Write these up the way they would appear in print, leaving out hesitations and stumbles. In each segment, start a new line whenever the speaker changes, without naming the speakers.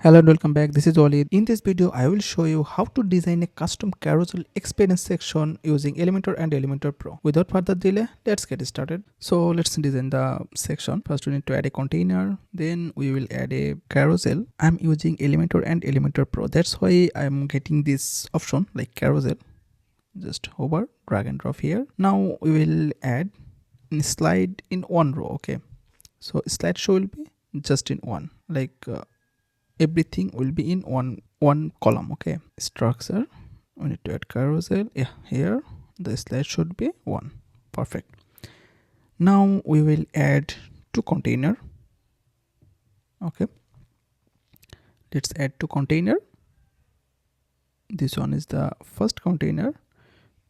Hello and welcome back. This is Walid. In this video, I will show you how to design a custom carousel experience section using Elementor and Elementor Pro. Without further delay, let's get started. So let's design the section. First, we need to add a container. Then we will add a carousel. I'm using Elementor and Elementor Pro. That's why I'm getting this option like carousel. Just hover, drag and drop here. Now we will add a slide in one row. Okay. So slideshow will be just in one, everything will be in one column. Okay, structure, we need to add carousel. Yeah, here the slide should be one. Perfect. Now we will add two container. Okay, let's add two container. This one is the first container.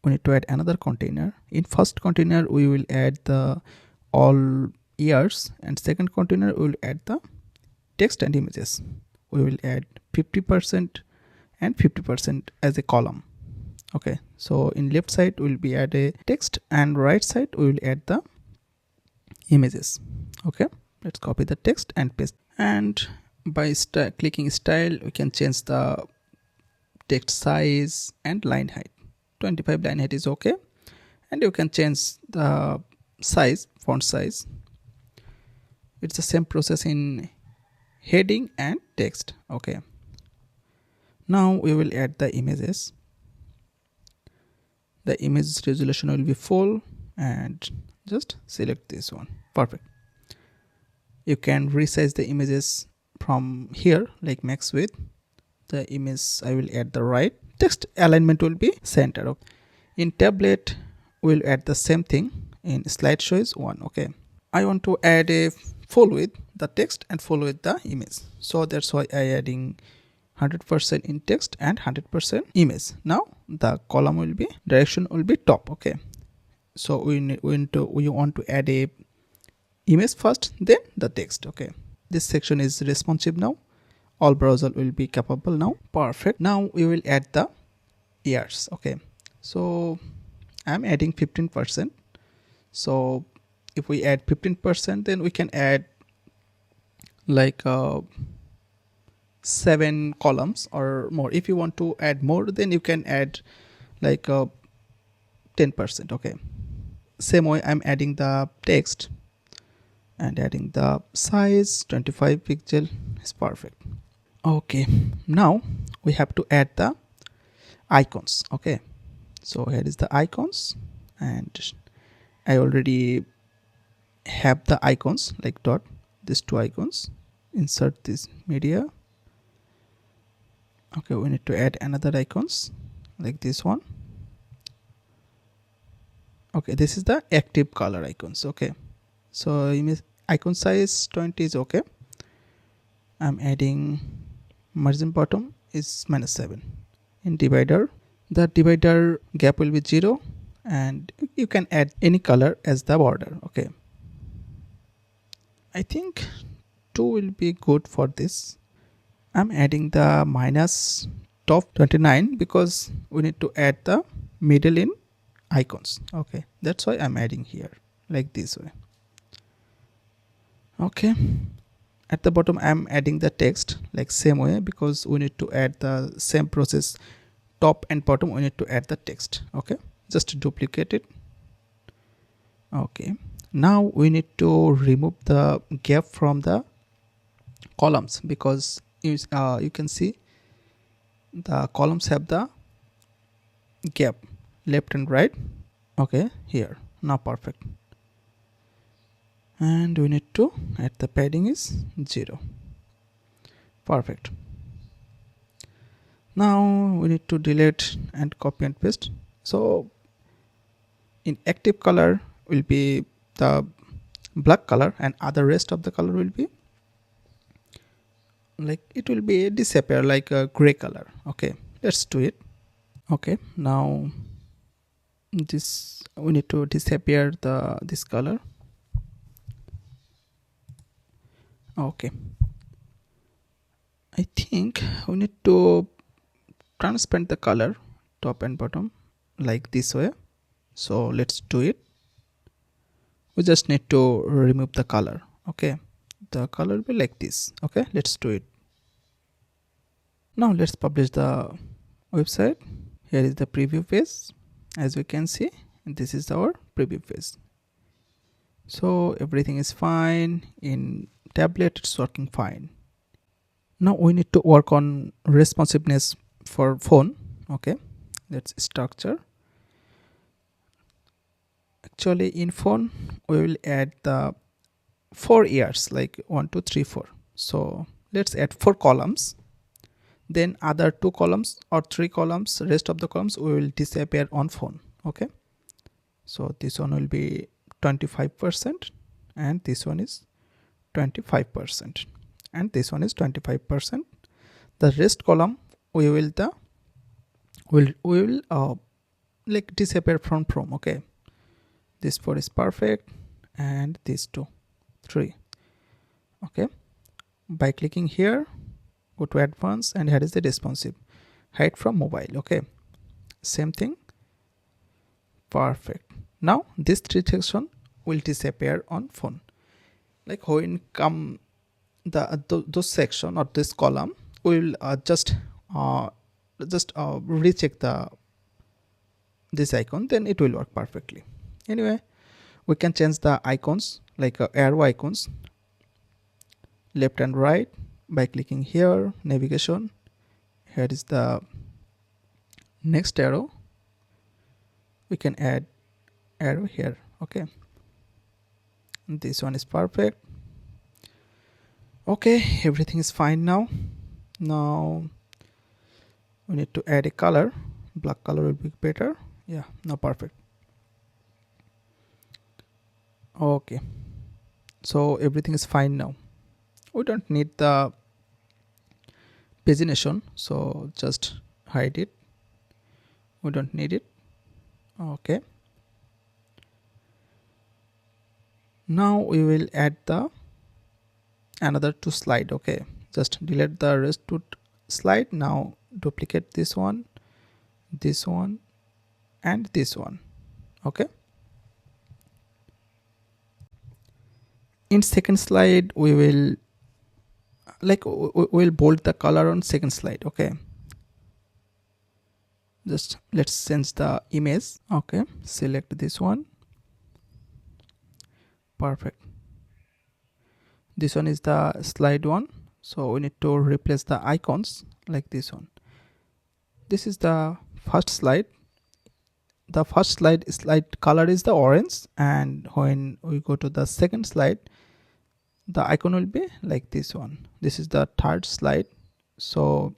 We need to add another container. In first container we will add the all years, and second container we will add the text and images. We will add 50% and 50% as a column. Okay, so in left side we will be add a text, and right side we will add the images. Okay, let's copy the text and paste, and by clicking style we can change the text size and line height. 25 line height is okay, and you can change the size, font size. It's the same process in heading and text. Okay, now we will add the images. The image resolution will be full, and just select this one. Perfect. You can resize the images from here, like max width. The image I will add the right. Text alignment will be center. Okay. In tablet we'll add the same thing. In slideshow is one. Okay, I want to add a full width the text and full width the image, so that's why I adding 100% in text and 100% image. Now the column will be direction will be top. Okay, so we want to add a image first, then the text. Okay, this section is responsive now. All browser will be capable now. Perfect. Now we will add the years. Okay, so I'm adding 15%. So if we add 15%, then we can add like 7 columns or more. If you want to add more, then you can add like 10%. Okay, same way I'm adding the text and adding the size 25 pixel is perfect. Okay, now we have to add the icons. Okay, so here is the icons, and I already have the icons like dot, these two icons. Insert this media. Okay, we need to add another icons like this one. Okay, this is the active color icons. Okay, so image icon size 20 is okay. I'm adding margin bottom is -7. In divider, the divider gap will be 0, and you can add any color as the border. Okay, I think 2 will be good for this. I'm adding the minus top 29 because we need to add the middle in icons. Okay, that's why I'm adding here like this way. Okay, at the bottom I'm adding the text like same way, because we need to add the same process. Top and bottom we need to add the text. Okay, just duplicate it. Okay, now we need to remove the gap from the columns, because you can see the columns have the gap left and right. Okay, here now perfect. And we need to add the padding is 0. Perfect. Now we need to delete and copy and paste. So in active color will be the black color, and other rest of the color will be like it will be disappear like a gray color. Okay, let's do it. Okay, now this we need to disappear this color. Okay, I think we need to transparent the color top and bottom like this way. So let's do it. We just need to remove the color. Okay, the color will be like this. Okay, let's do it. Now let's publish the website. Here is the preview page. As we can see, this is our preview page. So everything is fine. In tablet it's working fine. Now we need to work on responsiveness for phone. Okay, that's structure. Actually in phone we will add the 4 years, like 1 2 3 4. So let's add 4 columns. Then other 2 columns or 3 columns, rest of the columns we will disappear on phone. Okay, so this one will be 25% and this one is 25% and this one is 25%. The rest column we will like disappear from okay. This 4 is perfect and these 2 3. Okay, by clicking here, go to advanced and here is the responsive, hide from mobile. Okay, same thing, perfect. Now this 3 section will disappear on phone. Like when come those section or this column, we will just recheck this icon, then it will work perfectly. Anyway, we can change the icons, like arrow icons, left and right, by clicking here, navigation. Here is the next arrow. We can add arrow here. Okay, this one is perfect. Okay, everything is fine now. Now we need to add a color. Black color will be better. Yeah, now perfect. Okay, so everything is fine now. We don't need the pagination, so just hide it. We don't need it. Okay, now we will add the another 2 slide. Okay, just delete the rest 2 slide. Now duplicate this one and this one. Okay, in second slide we will we'll bold the color on second slide. Okay, just let's change the image. Okay, select this one, perfect. This one is the slide 1, so we need to replace the icons like this one. This is the first slide. The first slide color is the orange, and when we go to the second slide, the icon will be like this one. This is the third slide, so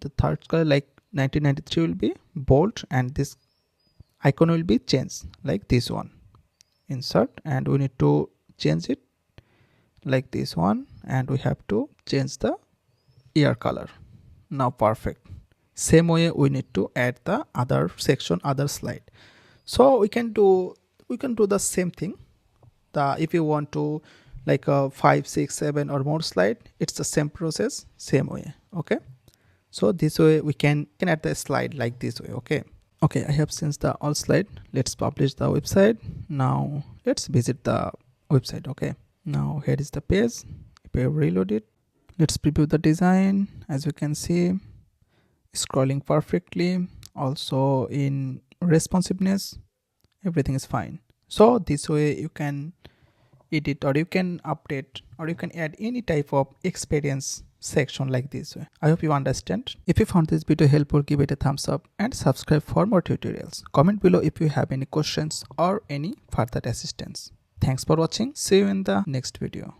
the third color, like 1993, will be bold, and this icon will be changed like this one. Insert, and we need to change it like this one, and we have to change the ear color. Now perfect. Same way we need to add the other section, other slide. So we can do the same thing. If you want to like 5 6 7 or more slide, it's the same process, same way. Okay, so this way we can add the slide like this way. Okay, I have changed the all slide. Let's publish the website. Now let's visit the website. Okay, now here is the page. If I reload it, let's preview the design. As you can see, scrolling perfectly. Also in responsiveness, everything is fine. So this way you can edit, or you can update, or you can add any type of experience section like this way. I hope you understand. If you found this video helpful, give it a thumbs up and subscribe for more tutorials. Comment below if you have any questions or any further assistance. Thanks for watching. See you in the next video.